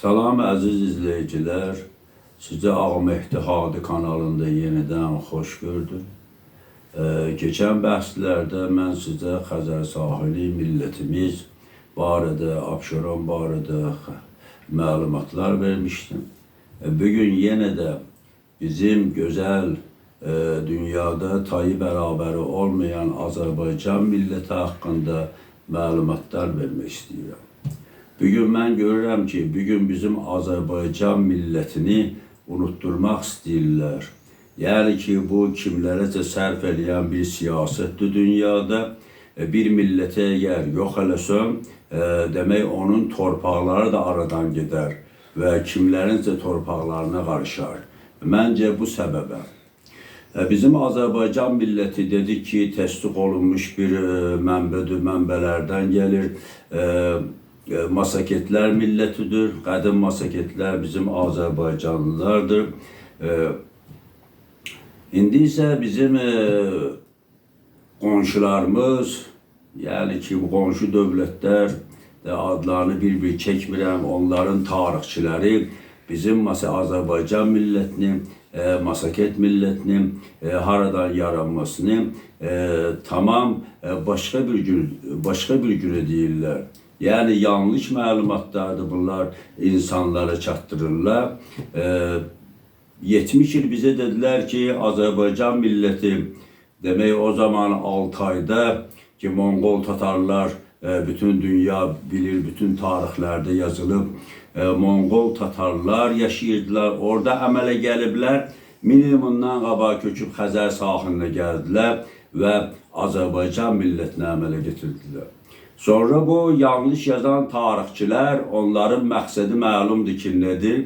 Salam əziz izleyiciler. Sizi Ağmehdi Hadi kanalında yeniden hoş gördüm. Geçen bəhslərdə mən sizə Xəzər sahili millətimiz barədə, Abşeron barədə məlumatlar vermişdim. Bugün yenə də bizim gözəl dünyada tayı bərabəri olmayan Azərbaycan milləti haqqında məlumatlar vermək istəyirəm. Bugün mən görürəm ki, bugün bizim Azərbaycan millətini unutturmaq istəyirlər. Yəni ki, bu kimlərəcə sərf eləyən bir siyasətdir dünyada. Bir millətə əgər yox eləsən, demək onun torpaqları da aradan gedər və kimlərincə torpaqlarına qarışar. Məncə bu səbəbə. Bizim Azərbaycan milləti dedik ki, təsdiq olunmuş bir mənbədir, mənbələrdən gəlir. Masaketlər millətidir. Qədim masaketlər bizim Azərbaycanlılardır. İndi isə bizim qonşularımız, yəni ki, bu qonşu dövlətlər adlarını bir-bir çəkmirəm, onların tarixçiləri bizim Azərbaycan millətinin, masaket millətinin haradan yaranmasını tamam başqa bir günə deyirlər. Yəni yanlış məlumatlardır bunlar, insanlara çatdırırlar. 70 il bizə dedilər ki, Azərbaycan milləti, demək o zaman 6 ayda ki, Monqol Tatarlar bütün dünya bilir, bütün tarixlərdə yazılıb, Monqol Tatarlar yaşayırdılar, orada əmələ gəliblər, minimumundan qabaq köçüb Xəzər sahilinə gəldilər və Azərbaycan millətinə əmələ getirdilər. Sonra bu yanlış yazan tarixçilər, onların məqsədi məlumdur ki, nədir?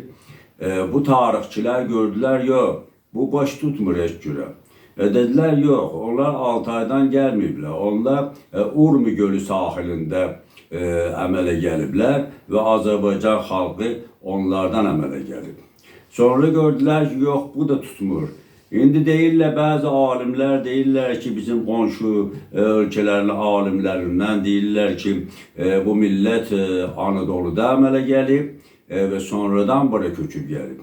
Bu tarixçilər gördülər, yox, bu baş tutmur heç cürə. Dedilər, yox, onlar 6 aydan gəlməyiblər. Onlar Urmi gölü sahilində əmələ gəliblər və Azərbaycan xalqı onlardan əmələ gəlib. Sonra gördülər ki, yox, bu da tutmur. İndi deyirlər, bəzi alimlər deyirlər ki, bizim qonşu ölkələrin alimlərindən deyirlər ki, bu millət Anadolu'da əmələ gəlib və sonradan bura köçüb gəlib.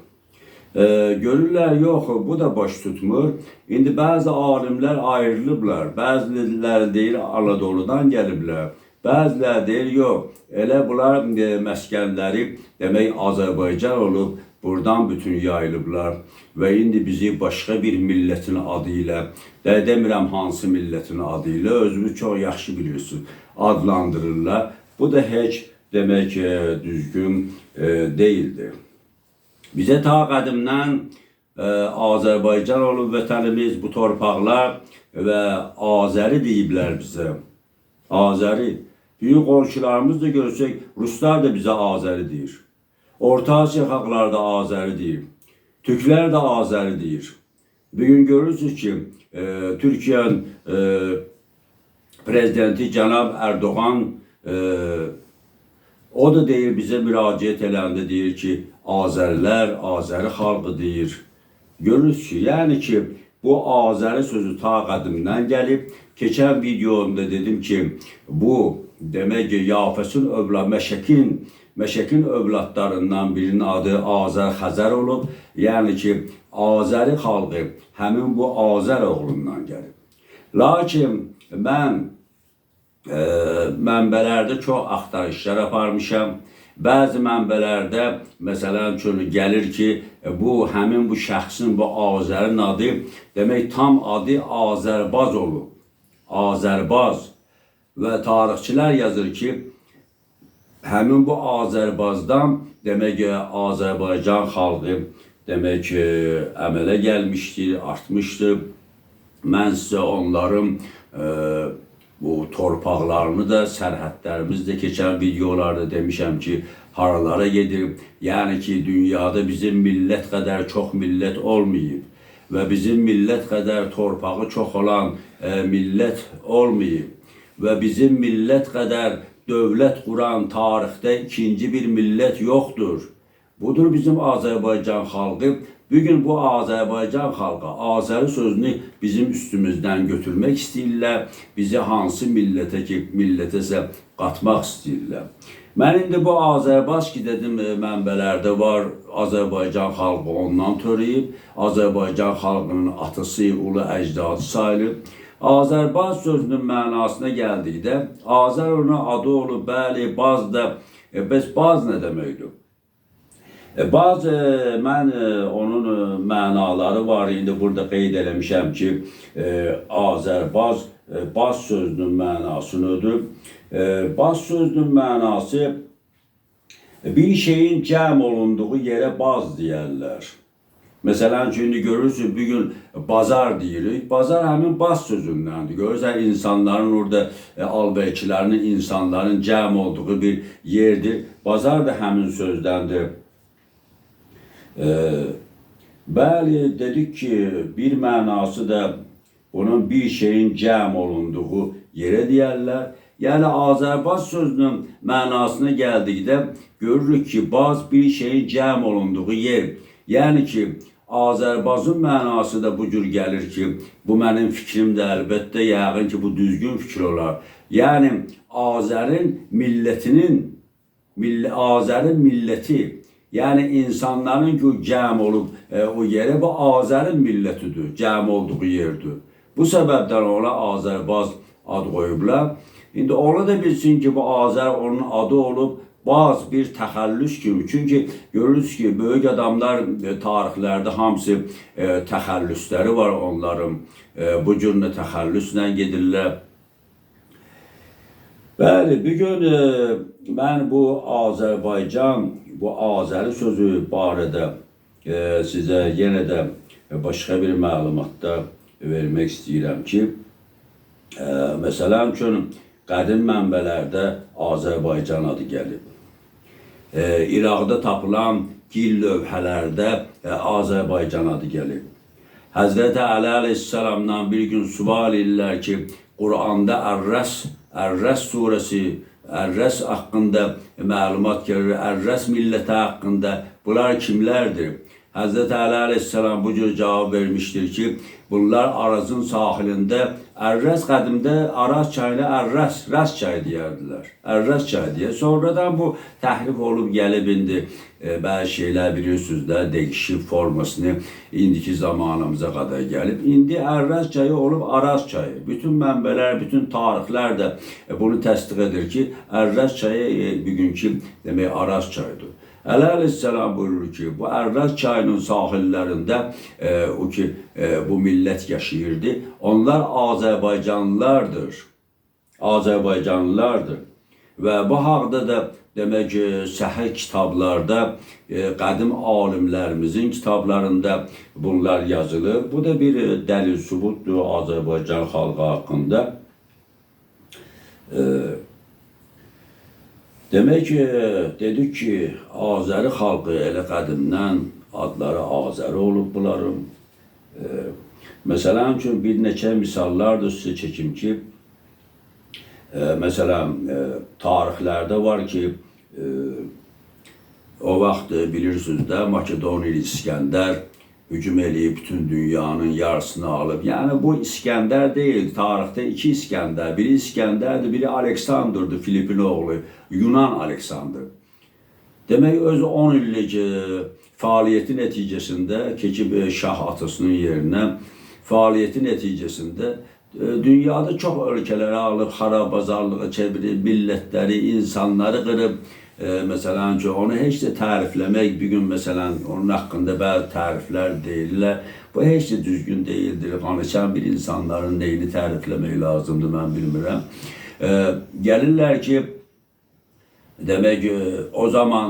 Görürlər, yox, bu da baş tutmur. İndi bəzi alimlər ayrılıblar. Bəziləri deyir Anadolu'dan gəliblər. Bəziləri deyir, yox, elə bunlar məskənləri demək Azərbaycan olub, buradan bütün yayılıblar və indi bizi başqa bir millətin adı ilə, demirəm hansı millətin adı ilə, özünüz çox yaxşı bilirsiniz, adlandırırlar. Bu da heç demək düzgün deyildir. Bizə ta qədimdən Azərbaycan olub vətənimiz, bu torpaqlar və Azəri deyiblər bizə. Azəri. Büyük qonşularımız da görsək, Ruslar da bizə Azəri deyir. Orta Asiya xalqları da Azəri deyir. Türklər də Azəri deyir. Bugün görürsünüz ki, Türkiyənin prezidenti Cənab Erdoğan o da deyir, bizə müraciət eləndə deyir ki, Azərilər, Azəri xalqı deyir. Görürsünüz ki, yəni ki, bu Azəri sözü ta qədimdən gəlib. Keçən videomda dedim ki, bu demək ki, Yafəsin Məşəkin övladlarından birinin adı Azər Xəzər olub. Yəni ki, Azəri xalqı həmin bu Azər oğlundan gəlib. Lakin mən mənbələrdə çox axtarışlar aparmışam. Bəzi mənbələrdə məsələn üçün gəlir ki, bu həmin bu şəxsin, bu Azərin adı demək tam adı Azərbaz olub. Azərbaz və tarixçilər yazır ki, həmin bu Azərbazdan demək ki, Azərbaycan xalqı demək ki, əmələ gəlmişdir, artmışdır. Mən sizə onların bu torpaqlarını da, sərhədlərimizi də keçən videolarda demişəm ki, haralara gedib. Yəni ki, dünyada bizim millət qədər çox millət olmayıb və bizim millət qədər torpağı çox olan millət olmayıb və bizim millət qədər dövlət quran tarixdə ikinci bir millət yoxdur. Budur bizim Azərbaycan xalqı. Bugün bu Azərbaycan xalqı Azəri sözünü bizim üstümüzdən götürmək istəyirlər. Bizi hansı millətəsə qatmaq istəyirlər. Mən indi bu Azərbaş ki dedim mənbələrdə var. Azərbaycan xalqı ondan törəyib. Azərbaycan xalqının atısı, ulu əcdadı sayılıb. Azərbaş sözünün mənasına gəldikdə Azər ona adı olub, bəli, baz da. Bəs baz nə deməkdir? Baz, mən onun mənaları var. İndi burada qeyd eləmişəm ki, Azərbaz, baz sözünün mənası nədir? Baz sözünün mənası bir şeyin cəm olunduğu yerə baz deyərlər. Məsələn, şimdi görürsünüz, bugün bazar deyirik. Bazar həmin baz sözündəndir. Görürsən, insanların orada, alverçilərinin, insanların cəm olduğu bir yerdir. Bazar da həmin sözdəndir. Bəli, dedik ki, bir mənası da bunun bir şeyin cəm olunduğu yerə deyərlər. Yəni, Azərbaz sözünün mənasına gəldikdə görürük ki, baz bir şeyin cəm olunduğu yer. Yəni ki, Azərbazın mənası da bu cür gəlir ki, bu mənim fikrimdir, əlbəttə, yəqin ki, bu düzgün fikir olar. Yəni, Azərin milləti, yəni insanların ki, cəm olub o yerə, bu Azərin millətidir, cəm olduğu yerdir. Bu səbəbdən ona Azərbaz ad qoyublar. İndi onu da bilsin ki, bu Azər onun adı olub, baz bir təxəllüs kimi. Çünki görürüz ki, böyük adamlar tarixlərdə hamısı təxəllüsləri var onların. Bu cür təxəllüslə gedirlər. Bəli, bugün mən bu Azərbaycan, bu Azəri sözü barədə sizə yenə də başqa bir məlumatda vermək istəyirəm ki, məsələn üçün, qədim mənbələrdə Azərbaycan adı gəlib. İraqda tapılan gil lövhələrdə Azərbaycan adı gəlib. Həzrəti Əli əleyhissalamdan bir gün sual edirlər ki, Quranda Ərrəs surəsi, Ərrəs haqqında məlumat gəlir, Ərrəs milləti haqqında bunlar kimlərdir? Həzrəti Əli əleyhissalam bu cür cavab vermişdir ki, bunlar Arazın sahilində, Ərrəs qədimdə Araz çayına Ərrəs çayı deyərdilər. Ərrəs çayı deyə. Sonradan bu təhrif olub gəlib indi bəzi şeylər bilirsiniz də, dəyişib formasını indiki zamanımıza qədər gəlib. İndi Ərrəs çayı olub Araz çayı. Bütün mənbələr, bütün tarixlər də bunu təsdiq edir ki, Ərrəs çayı bugünkü demək Araz çayıdır. Əli əleyhissalam buyurur ki, bu Ərrəs çayının sahillərində bu millət yaşayırdı. Onlar Azərbaycanlılardır. Və bu haqda da demək səhih kitablarda, qədim alimlərimizin kitablarında bunlar yazılır. Bu da bir dəlil sübutdur Azərbaycan xalqı haqqında. Demək ki, dedik ki, Azəri xalqı elə qədimdən adları Azəri olub bunların. Məsələn üçün bir neçə misallar da sizə çəkim ki, məsələn, tarixlərdə var ki, o vaxt bilirsiniz də, Makedoniyalı İskəndər hücum eləyib bütün dünyanın yarısını alıb. Yəni bu İskəndər deyil, tarixdə iki İskəndər, biri İskəndərdir, biri Aleksandrdır, Filipin oğlu, Yunan Aleksandr. Demək, öz 10 illik fəaliyyəti nəticəsində keçib şah atasının yerinə, fəaliyyəti nəticəsində dünyada çox ölkələri alıb, xarabazarlığa çevirib, millətləri, insanları qırıb. Məsələn ki, onu heç də tərifləmək, bir gün məsələn, onun haqqında bəzi təriflər deyirlər. Bu heç də düzgün deyildir. Qanıçan bir insanların neyini tərifləmək lazımdır, mən bilmirəm. Gəlirlər ki, demək, o zaman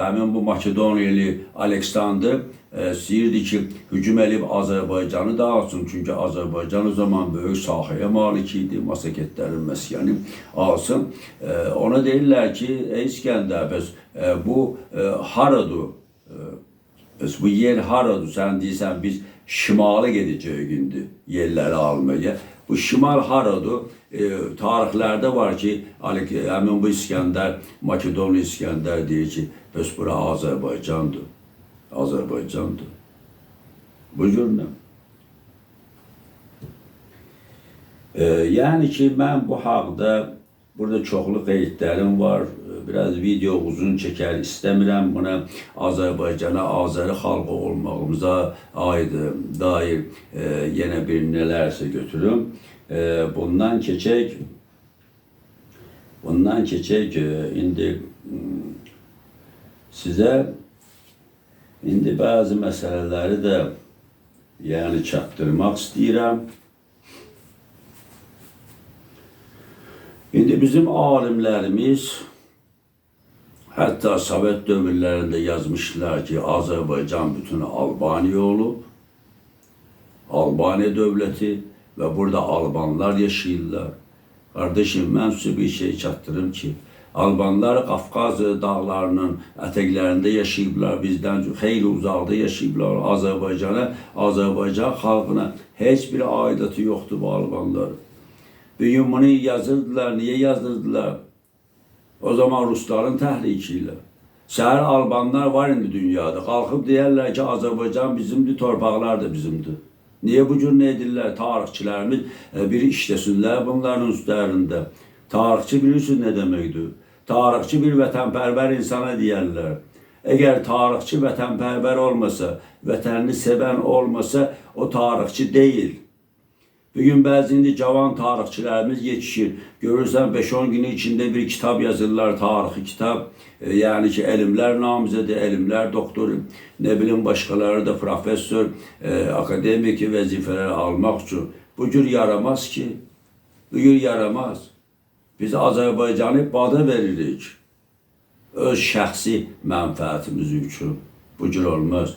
həmin bu Makedoniyalı Aleksandr istəyirdi ki, hücum edib Azərbaycanı dağıtsın. Çünki Azərbaycan o zaman böyük sahəyə malik idi, masaketlərin məskəni alsın. Ona deyirlər ki, ey İskəndər, bəs bu haradır? Bəs bu yer haradır? Sən deyirsən, biz şimala gedəcəyik indi yerləri almaya. Bu şimal haradır? Tarixlərdə var ki, həmin bu İskəndər, Makedon İskəndər deyir ki, bəs bura Azərbaycandır. Azərbaycandır. Bu cür. Yəni ki, mən bu haqda burada çoxlu qeydlərim var. Biraz video uzun çəkər istəmirəm. Buna Azərbaycana, Azəri xalqı olmağımıza dair yenə bir nələrsə götürüm. Bundan keçək indi sizə bəzi məsələləri də yəni çatdırmaq istəyirəm. İndi bizim alimlərimiz hətta Sovet dövrlərində yazmışlar ki, Azərbaycan bütün Albaniya olub, Albaniya dövləti və burada Albanlar yaşayırlar. Qardaşım, mən sizə bir şey çatdırım ki, Albanlar Qafqaz dağlarının ətəklərində yaşayıblar, bizdən xeyli uzaqda yaşayıblar. Azərbaycan xalqına heç bir aidiyyatı yoxdur bu Albanların. Bugün bunu yazırdılar. Niye yazdırdılar? O zaman Rusların təhriki ilə. Səhər Albanlar var indi dünyada. Qalxıb deyərlər ki, Azərbaycan bizimdir, torpaqlar da bizimdir. Niye bu cür nə edirlər? Tarixçilərimiz bir işləsinlər bunların üstlərində. Tarixçi bilirsiniz nə deməkdir? Tarixçi bir vətənpərvər insana deyərlər. Əgər tarixçi vətənpərvər olmasa, vətənini sevən olmasa, o tarixçi deyil. Bugün bəzi indi cavan tarixçilərimiz yetişir. Görürsən 5-10 günün içində bir kitab yazırlar, tarixi kitab. Yəni ki, elmlər namizədi, elmlər doktoru, nə bilim başqaları da professor, akademik vəzifələr almaq üçün. Bu cür yaramaz ki, bu cür yaramaz. Biz Azərbaycanı bada veririk. Öz şəxsi mənfəətimiz üçün. Bu cür olmaz.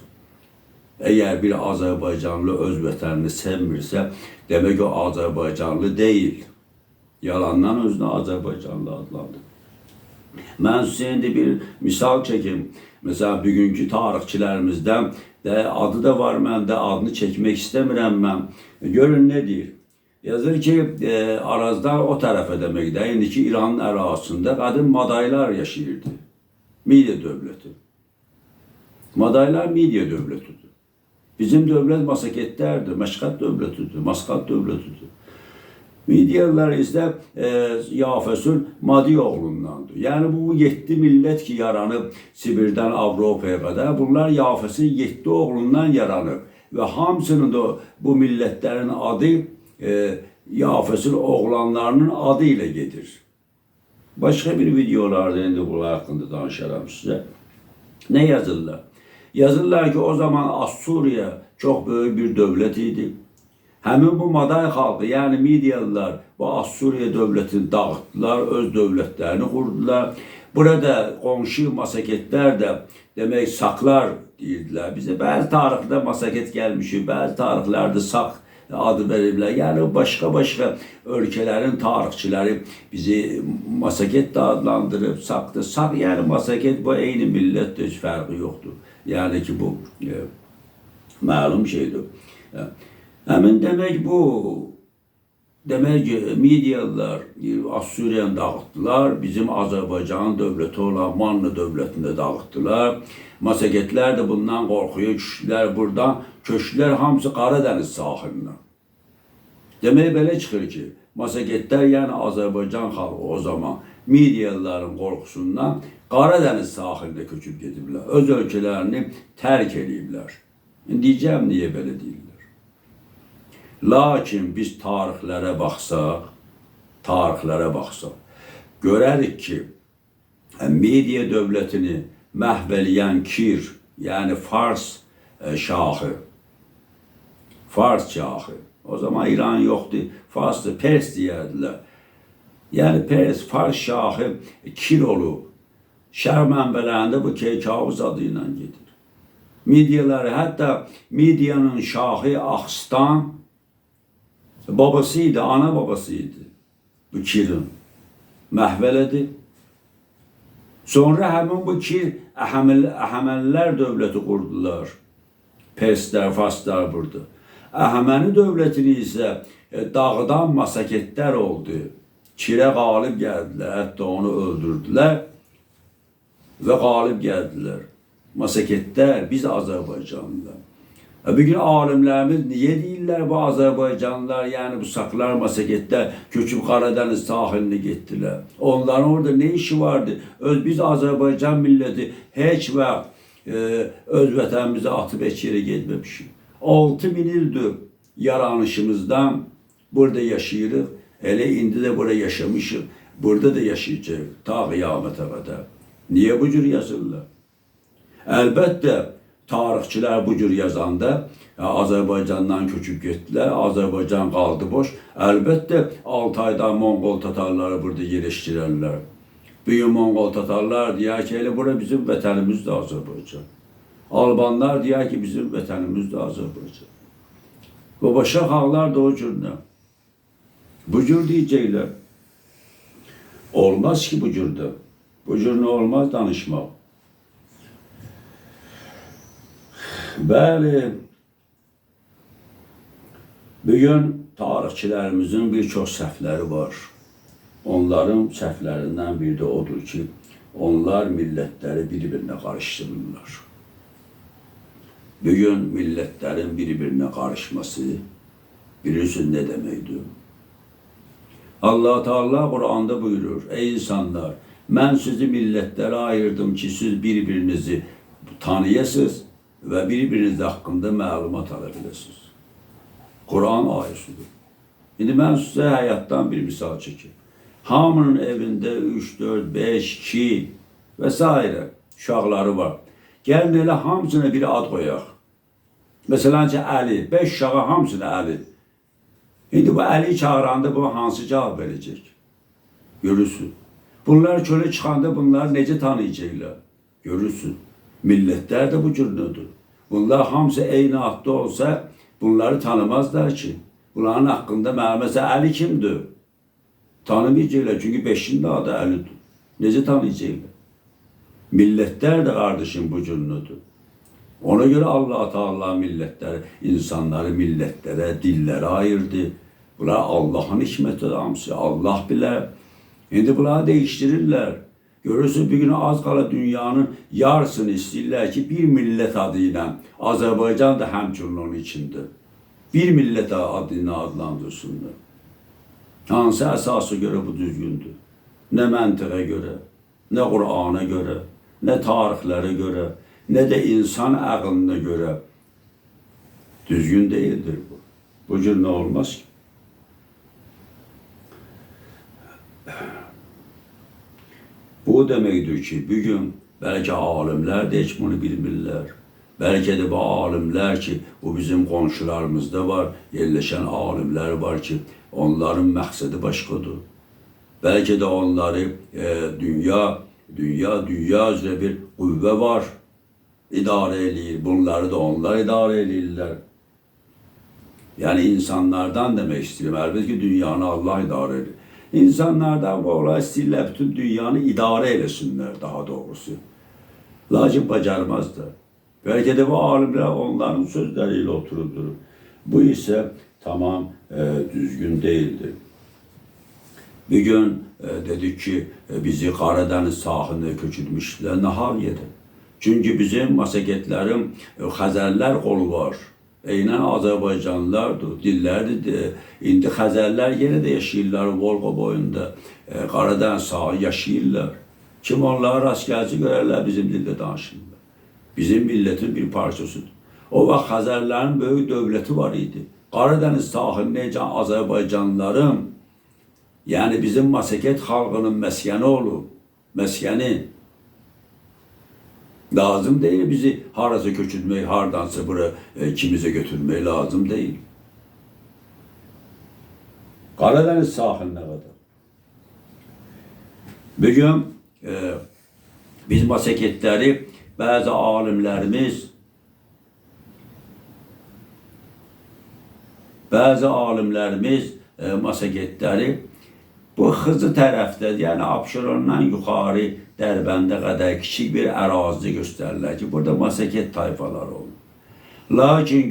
Əgər bir Azərbaycanlı öz vətənini sevmirsə, demək o Azərbaycanlı deyil. Yalandan özünü Azərbaycanlı adlandır. Mən sizə indi bir misal çəkim. Məsələn, bugünkü tarixçilərimizdən adı da var məndə, adını çəkmək istəmirəm mən. Görün nə deyir? Yazır ki, Arazdan o tərəfə deməkdə, indiki İranın ərazisində qədim Madaylar yaşayırdı. Midiya dövləti. Madaylar Midiya dövlətidir. Bizim dövlət Masaketlərdir, Məşqat dövlətidir, Masqat dövlətidir. Midiyalılar isə Yafəsül Madi oğlundandır. Yəni bu 7 millət ki yaranıb Sibirdən Avropaya qədər, bunlar Yafəsin 7 oğlundan yaranıb. Və hamısının da bu millətlərin adı Yafəsül oğlanlarının adı ilə gedir. Başqa bir videolarda indi bu haqqında danışaram sizə. Nə yazırlar? Yazırlar ki, o zaman Assuriya çok büyük bir dövlət idi. Həmin bu Maday xalqı, yəni Midiyalılar bu Assuriya dövlətini dağıtdılar, öz dövlətlərini qurdular. Burada qonşu Masaketlər də demək Saklar deyirdilər. Bizə bəzi tarixdə Masaket gəlmişik, bəzi tarixlərdə Sak adı veriblər. Yəni başqa ölkələrin tarixçiləri bizi Masaket də adlandırıb, Sak'dır. Sak yəni Masaket bu eyni millətdir, heç fərqi yoxdur. Yəni ki bu məlum şeydir. Həmin demək bu, demək ki Midiyalılar Assuriyanı dağıttılar, bizim Azərbaycanın dövləti olan Manna dövlətində dağıttılar. Masaketlər də bundan qorxuyor, köçdülər buradan, köçdülər hamısı Qaradəniz sahilinə. Demək belə çıxır ki, Masaketlər yəni Azərbaycan xalqı o zaman Midiyalıların qorxusundan Qaradəniz sahilinə köçüb gediblər. Öz ölkələrini tərk ediblər. Deyəcəm, niyə belə deyirlər? Lakin biz tarixlərə baxsaq, görərik ki, Midiya dövlətini məhv eləyən Kir, yəni Fars şahı, o zaman İran yoxdur, Farsdır, Pers deyərdilər. Yəni Fars şahı Kir olub. Şərq mənbələrində bu Keykavuz adı ilə gedir. Midiyaları, hətta Midiyanın şahı Axstan babasıydı, ana babasıydı bu Kirin. Məhv elədi. Sonra həmin bu Kir Əhəmənilər dövləti qurdular. Perslər, Farslar burada. Əhəməni dövlətini isə dağıdan masaketler oldu. Çirə qalib gəldilər, hətta onu öldürdülər və qalib gəldilər. Masaketlər biz Azərbaycanlılar. Bugün alimlərimiz niye deyirlər bu Azərbaycanlılar, yəni bu saklar, masaketlər köçüb Qaradəniz sahilini getdilər. Onların orada ne işi vardı? Biz Azərbaycan milləti heç vaxt öz vətənimizə atıb heç yerə getməmişik. 6000 ildir yaranışımızdan burada yaşayırıq. Elə indi də burada yaşamışıq. Burada da yaşayacaq ta qiyamətə qədər. Niye bu cür yazırlar? Əlbəttə tarixçilər bu cür yazanda Azərbaycandan köçüb getdilər. Azərbaycan qaldı boş. Əlbəttə Altaydan Monqol tatarları burada yerləşdirərlər. Bugün Monqol tatarlar deyər ki, elə bura bizim vətənimizdir Azərbaycan. Albanlar deyər ki, bizim vətənimizdir Azərbaycan. Və başqa xalqlar da o cürlə. Bu cür deyəcəklər. Olmaz ki bu cürdə. Bu cür nə olmaz danışmaq. Bəli, bugün tarixçilərimizin bir çox səhvləri var. Onların səhvlərindən biri də odur ki, onlar millətləri bir-birinə qarışdırırlar. Bugün millətlərin bir-birinə qarışması bilirsiniz ne deməkdir? Allah Teala Kur'an'da buyurur, ey insanlar, mən sizi millətlərə ayırdım ki, siz bir-birinizi tanıyasınız ve birbiriniz hakkında məlumat alabilirsiniz. Kur'an ayəsidir. İndi mən sizə həyatdan bir misal çəkeyim. Hamının evində 3, 4, 5, 2 və s. uşaqları var. Gəlin elə hamısına bir ad qoyaq. Məsələn ki, Əli, 5 uşağa hamısına Əli. İndi bu Əli çağıranda bu hansı cavab verəcək? Görürsün. Bunlar çölə çıxanda bunlar necə tanıyacaqlar? Görürsün. Millətlər də bu cürlüdür. Bunlar hamısı eyni adda olsa bunları tanımazlar ki. Bunların haqqında mesela Əli kimdir? Tanımayacaqlar çünkü 5'in de adı Əlidir. Necə tanıyacaqlar? Millətlər də qardaşım bu cürlüdür. Ona göre Allah Teala milletleri, insanları milletlere, dillere ayırdı. Bunlar Allah'ın hikmeti hamısı. Allah bile. Şimdi bunları değiştirirler. Görürsün bir gün az kala dünyanın yarısını istəyirlər ki, bir millet adıyla Azerbaycan da həmçinin onun içinde. Bir millet adıyla adlandırsınlar. Hansı əsasa göre bu düzgündür? Ne məntiqə göre, ne Kur'an'a göre, ne tarixlərə göre, ne de insan aklına göre düzgün değildir bu. Bu cür ne olmaz ki? Bu demektir ki, bugün belki alimler de hiç bunu bilmirlər. Belki de bu alimler ki, bu bizim komşularımızda var, yerleşen alimler var ki, onların məqsədi başqadır. Belki de onları dünya üzrə bir qüvvə var, idare eləyir. Bunları da onlar idare eləyirlər. Yani insanlardan demek istiyorum. Elbette ki dünyanı Allah idare edir. İnsanlardan bu olay istəyirlər bütün dünyanı idare eləsinlər daha doğrusu. Lakin bacarmazlar. Belki de bu alimler onların sözleriyle oturup durur. Bu ise tamam düzgün değildir. Bir gün dedik ki bizi Karadeniz sahiline köçürmüşler nahar yedi. Çünkü bizim masaketlerim Xəzərlər qolu var. Eynən Azərbaycanlılardır, dillərdir. İndi Xəzərlər yenə də yaşayırlar Volqa boyunda. Qaradəniz sahil yaşayırlar. Kim onlara rast gəlsə görərlər bizim dildə danışırlar. Bizim milletin bir parçasıdır. O vaxt Xəzərlərin böyük dövləti var idi. Qaradəniz sahilinə Azərbaycanlıların, yani bizim masaket xalqının məskəni olub. Məskəni. Lazım değil bizi harasa köçürmək, hardansa bura kimize götürmək lazım değil. Karadeniz sahiline kadar. Bugün biz masaketleri bazı alimlerimiz masaketleri bu Xızı tərəfdə, yəni Abşerondan yuxarı Dərbəndə qədər kiçik bir ərazi göstərirlər ki, burada masaket tayfaları olur. Lakin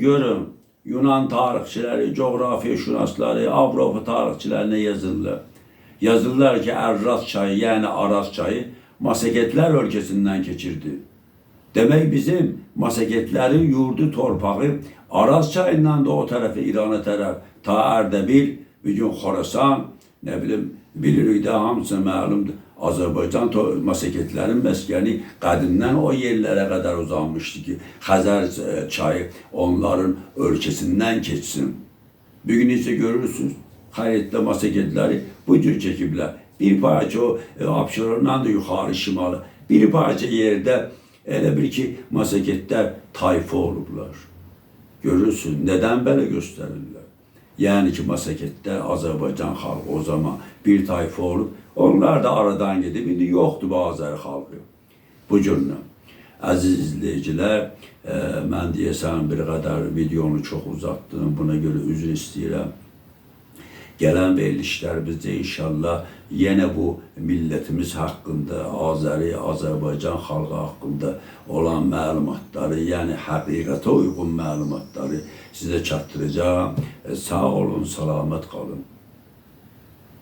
Yunan tarixçiləri, coğrafiyaşünasları, Avropa tarixçilərinə yazırlar. Yazırlar ki, Ərraz çayı, yəni Araz çayı Massagetlər ölkəsindən keçirdi. Demək bizim Massagetlərin yurdu, torpağı Araz çayından da o tərəfə, İrana tərəf, ta Ərdəbil, bir gün Xorasan, nə bilim, bilirik də hamısı məlumdur. Azərbaycan Massagetlərin məskəni qədimdən o yerlərə qədər uzanmışdı ki, Xəzər çayı onların ölkəsindən keçsin. Bugün isə görürsünüz, xəritdə Massagetləri bu cür çəkiblər. Bir parça o Abşerondan da yuxarı şimalı, bir parça yerdə elə bir ki, Massagetlər tayfa olublar. Görürsün, nədən belə göstərirlər? Yəni ki, Massagetlər Azərbaycan xalqı o zaman bir tayfa olub, onlar da aradan gedib, indi yoxdur bu Azər xalqı. Bu cürlə. Əziz izləyicilər, mən deyəsən bir qədər videonu çox uzatdım, buna görə üzr istəyirəm. Gələn verilişlərimizdə inşallah yenə bu millətimiz haqqında, Azəri, Azərbaycan xalqı haqqında olan məlumatları, yəni həqiqətə uyğun məlumatları sizə çatdıracağım. Sağ olun, salamat qalın.